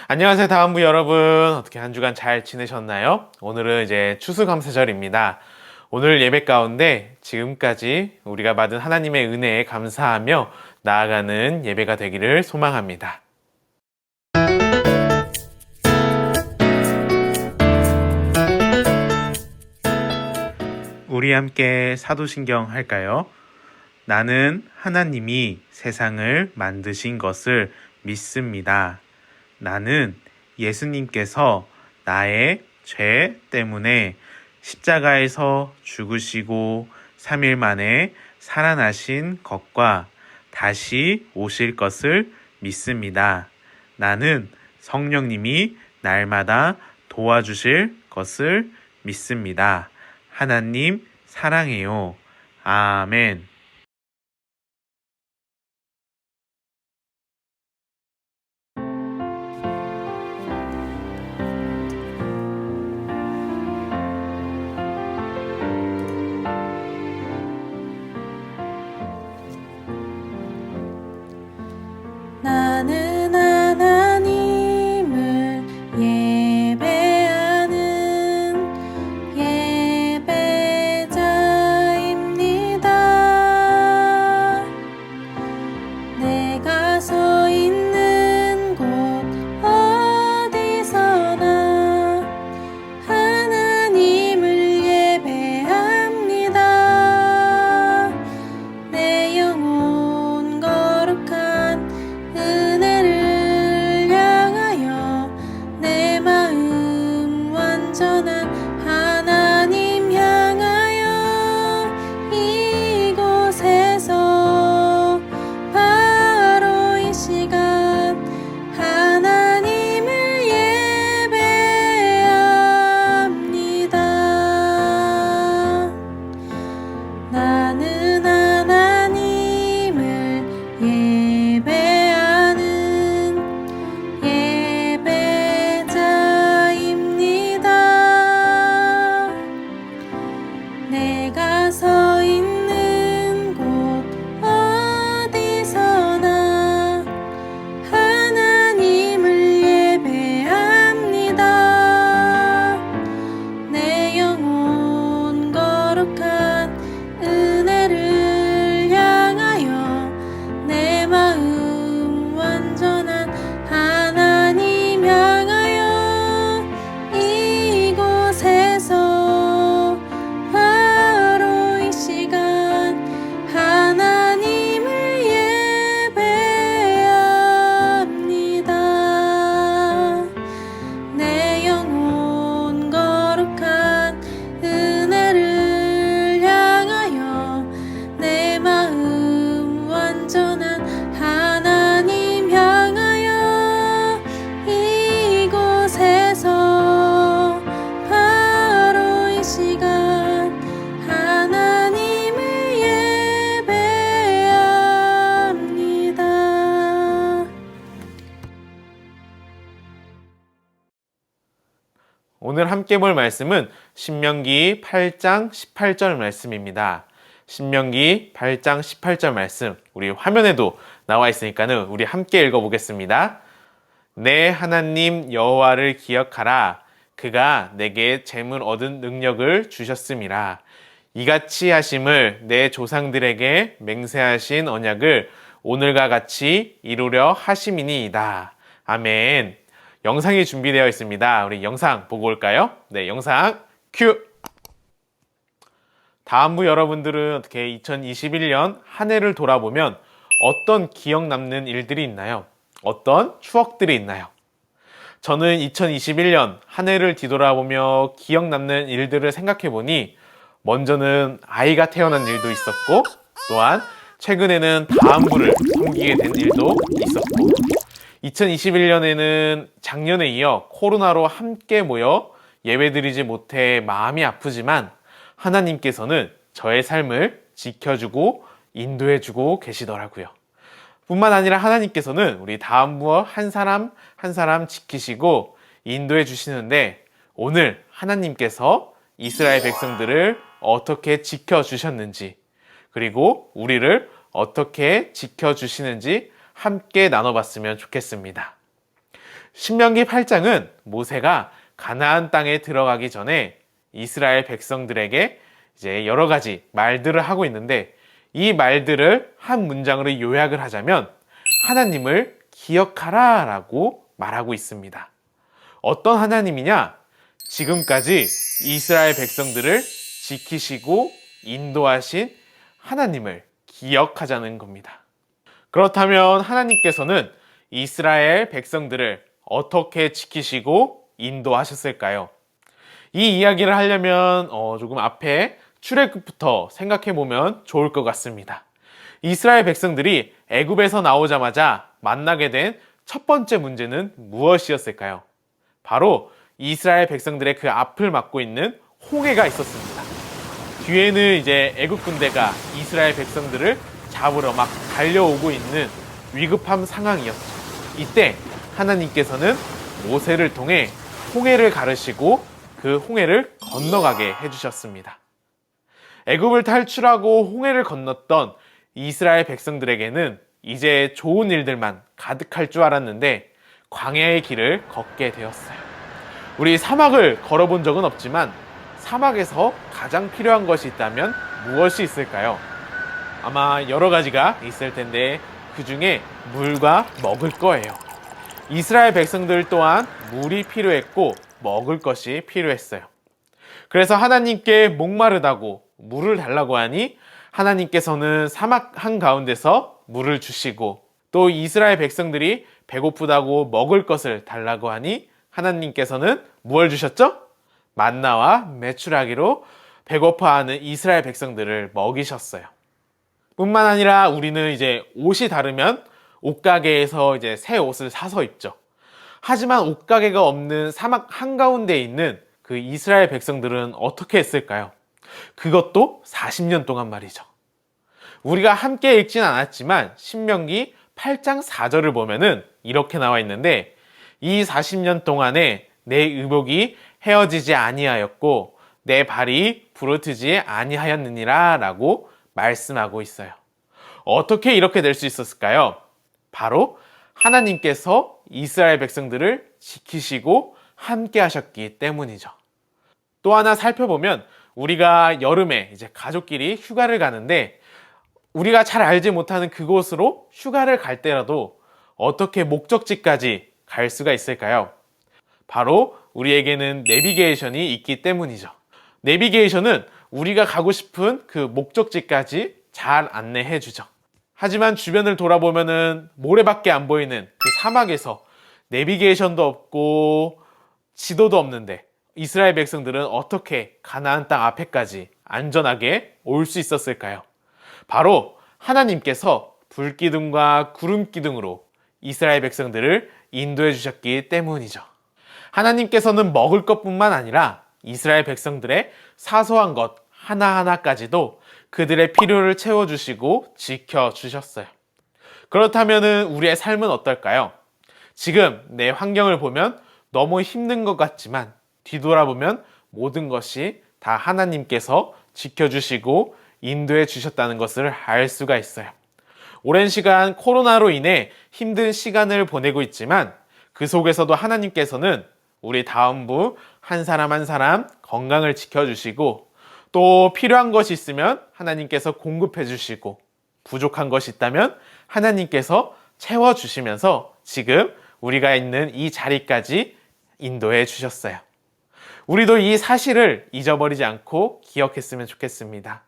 안녕하세요, 다음부 여러분. 어떻게 한 주간 잘 지내셨나요? 오늘은 이제 추수감사절입니다. 오늘 예배 가운데 지금까지 우리가 받은 하나님의 은혜에 감사하며 나아가는 예배가 되기를 소망합니다. 우리 함께 사도신경 할까요? 나는 하나님이 세상을 만드신 것을 믿습니다. 나는 예수님께서 나의 죄 때문에 십자가에서 죽으시고 3일 만에 살아나신 것과 다시 오실 것을 믿습니다. 나는 성령님이 날마다 도와주실 것을 믿습니다. 하나님 사랑해요. 아멘. 나는 하나님을 예배하는 예배자입니다. 내가 서 있는 곳 어디서나 하나님을 예배합니다. 내 영혼 거룩한 은혜를 향하여 내 마음 완전한 하나님 향하여 이곳에서 바로 이 시간 하나님을 예배합니다. 나는 하나님을 예배하는 예배자입니다. 내가 서 있는 곳 어디서나 하나님을 예배합니다. 내 영혼 거룩한 은혜를 향하여 내 마음 완전한 하나님 향하여 이곳에서 바로 이 시간 하나님을 예배합니다. 내 영혼 거룩한 은혜를 향하여 내 마음 완전한 하나님 향하여 이곳에서 바로 이 시간 하나님을 예배합니다. 오늘 함께 볼 말씀은 신명기 8장 18절 말씀입니다. 신명기 8장 18절 말씀, 우리 화면에도 나와 있으니까는 우리 함께 읽어보겠습니다. 내 하나님 여호와를 기억하라. 그가 내게 재물 얻은 능력을 주셨음이라. 이같이 하심을 내 조상들에게 맹세하신 언약을 오늘과 같이 이루려 하심이니이다. 아멘. 영상이 준비되어 있습니다. 우리 영상 보고 올까요? 네, 영상 큐! 다음부 여러분들은 어떻게 2021년 한 해를 돌아보면 어떤 기억 남는 일들이 있나요? 어떤 추억들이 있나요? 저는 2021년 한 해를 뒤돌아보며 기억 남는 일들을 생각해보니 먼저는 아이가 태어난 일도 있었고, 또한 최근에는 다음부를 섬기게 된 일도 있었고, 2021년에는 작년에 이어 코로나로 함께 모여 예배드리지 못해 마음이 아프지만 하나님께서는 저의 삶을 지켜주고 인도해주고 계시더라고요. 뿐만 아니라 하나님께서는 우리 다음부어 한 사람 한 사람 지키시고 인도해 주시는데, 오늘 하나님께서 이스라엘 백성들을 어떻게 지켜주셨는지, 그리고 우리를 어떻게 지켜주시는지 함께 나눠봤으면 좋겠습니다. 신명기 8장은 모세가 가나안 땅에 들어가기 전에 이스라엘 백성들에게 이제 여러 가지 말들을 하고 있는데, 이 말들을 한 문장으로 요약을 하자면 하나님을 기억하라 라고 말하고 있습니다. 어떤 하나님이냐? 지금까지 이스라엘 백성들을 지키시고 인도하신 하나님을 기억하자는 겁니다. 그렇다면 하나님께서는 이스라엘 백성들을 어떻게 지키시고 인도하셨을까요? 이 이야기를 하려면 조금 앞에 출애굽부터 생각해 보면 좋을 것 같습니다. 이스라엘 백성들이 애굽에서 나오자마자 만나게 된 첫 번째 문제는 무엇이었을까요? 바로 이스라엘 백성들의 그 앞을 막고 있는 홍해가 있었습니다. 뒤에는 이제 애굽 군대가 이스라엘 백성들을 잡으러 막 달려오고 있는 위급한 상황이었죠. 이때 하나님께서는 모세를 통해 홍해를 가르시고 그 홍해를 건너가게 해주셨습니다. 애굽을 탈출하고 홍해를 건넜던 이스라엘 백성들에게는 이제 좋은 일들만 가득할 줄 알았는데 광야의 길을 걷게 되었어요. 우리 사막을 걸어본 적은 없지만 사막에서 가장 필요한 것이 있다면 무엇이 있을까요? 아마 여러 가지가 있을 텐데 그 중에 물과 먹을 거예요. 이스라엘 백성들 또한 물이 필요했고 먹을 것이 필요했어요. 그래서 하나님께 목마르다고 물을 달라고 하니 하나님께서는 사막 한가운데서 물을 주시고, 또 이스라엘 백성들이 배고프다고 먹을 것을 달라고 하니 하나님께서는 무엇을 주셨죠? 만나와 메추라기로 배고파하는 이스라엘 백성들을 먹이셨어요. 뿐만 아니라 우리는 이제 옷이 다르면 옷가게에서 이제 새 옷을 사서 입죠. 하지만 옷가게가 없는 사막 한가운데 있는 그 이스라엘 백성들은 어떻게 했을까요? 그것도 40년 동안 말이죠. 우리가 함께 읽진 않았지만 신명기 8장 4절을 보면은 이렇게 나와 있는데, 이 40년 동안에 내 의복이 헤어지지 아니하였고 내 발이 부르트지 아니하였느니라 라고 말씀하고 있어요. 어떻게 이렇게 될 수 있었을까요? 바로 하나님께서 이스라엘 백성들을 지키시고 함께 하셨기 때문이죠. 또 하나 살펴보면 우리가 여름에 이제 가족끼리 휴가를 가는데, 우리가 잘 알지 못하는 그곳으로 휴가를 갈 때라도 어떻게 목적지까지 갈 수가 있을까요? 바로 우리에게는 내비게이션이 있기 때문이죠. 내비게이션은 우리가 가고 싶은 그 목적지까지 잘 안내해 주죠. 하지만 주변을 돌아보면은 모래밖에 안 보이는 그 사막에서 내비게이션도 없고 지도도 없는데 이스라엘 백성들은 어떻게 가나안 땅 앞에까지 안전하게 올 수 있었을까요? 바로 하나님께서 불기둥과 구름기둥으로 이스라엘 백성들을 인도해 주셨기 때문이죠. 하나님께서는 먹을 것뿐만 아니라 이스라엘 백성들의 사소한 것 하나하나까지도 그들의 필요를 채워주시고 지켜주셨어요. 그렇다면 우리의 삶은 어떨까요? 지금 내 환경을 보면 너무 힘든 것 같지만 뒤돌아보면 모든 것이 다 하나님께서 지켜주시고 인도해 주셨다는 것을 알 수가 있어요. 오랜 시간 코로나로 인해 힘든 시간을 보내고 있지만 그 속에서도 하나님께서는 우리 다음부 한 사람 한 사람 건강을 지켜주시고, 또 필요한 것이 있으면 하나님께서 공급해 주시고, 부족한 것이 있다면 하나님께서 채워주시면서 지금 우리가 있는 이 자리까지 인도해 주셨어요. 우리도 이 사실을 잊어버리지 않고 기억했으면 좋겠습니다.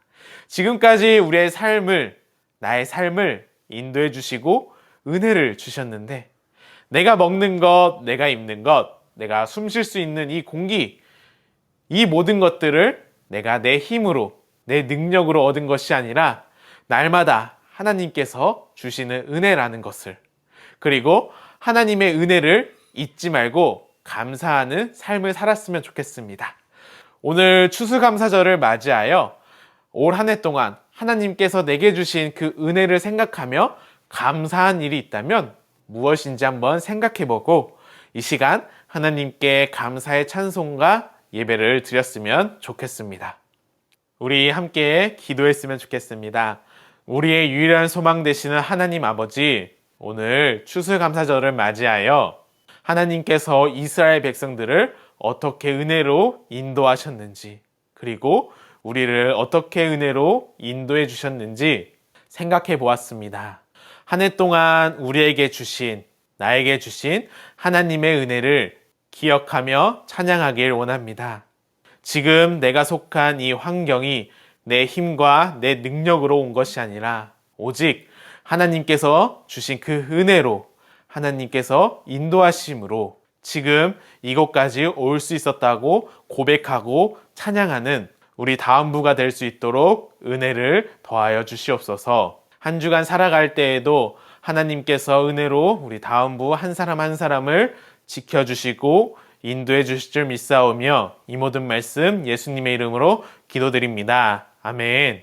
지금까지 우리의 삶을, 나의 삶을 인도해 주시고 은혜를 주셨는데, 내가 먹는 것, 내가 입는 것, 내가 숨 쉴 수 있는 이 공기, 이 모든 것들을 내가 내 힘으로, 내 능력으로 얻은 것이 아니라 날마다 하나님께서 주시는 은혜라는 것을, 그리고 하나님의 은혜를 잊지 말고 감사하는 삶을 살았으면 좋겠습니다. 오늘 추수감사절을 맞이하여 올 한 해 동안 하나님께서 내게 주신 그 은혜를 생각하며 감사한 일이 있다면 무엇인지 한번 생각해보고 이 시간 하나님께 감사의 찬송과 예배를 드렸으면 좋겠습니다. 우리 함께 기도했으면 좋겠습니다. 우리의 유일한 소망 되시는 하나님 아버지, 오늘 추수감사절을 맞이하여 하나님께서 이스라엘 백성들을 어떻게 은혜로 인도하셨는지, 그리고 우리를 어떻게 은혜로 인도해 주셨는지 생각해 보았습니다. 한 해 동안 우리에게 주신, 나에게 주신 하나님의 은혜를 기억하며 찬양하길 원합니다. 지금 내가 속한 이 환경이 내 힘과 내 능력으로 온 것이 아니라 오직 하나님께서 주신 그 은혜로, 하나님께서 인도하심으로 지금 이곳까지 올 수 있었다고 고백하고 찬양하는 우리 다음부가 될 수 있도록 은혜를 더하여 주시옵소서. 한 주간 살아갈 때에도 하나님께서 은혜로 우리 다음부 한 사람 한 사람을 지켜주시고 인도해 주실 줄 믿사오며 이 모든 말씀 예수님의 이름으로 기도드립니다. 아멘.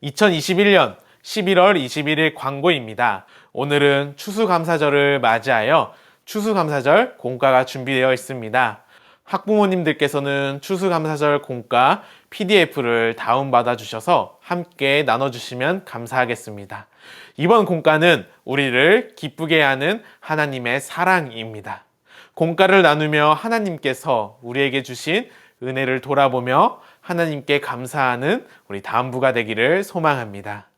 2021년 11월 21일 광고입니다. 오늘은 추수감사절을 맞이하여 추수감사절 공과가 준비되어 있습니다. 학부모님들께서는 추수감사절 공과 PDF를 다운받아 주셔서 함께 나눠주시면 감사하겠습니다. 이번 공과는 우리를 기쁘게 하는 하나님의 사랑입니다. 공과를 나누며 하나님께서 우리에게 주신 은혜를 돌아보며 하나님께 감사하는 우리 다음부가 되기를 소망합니다.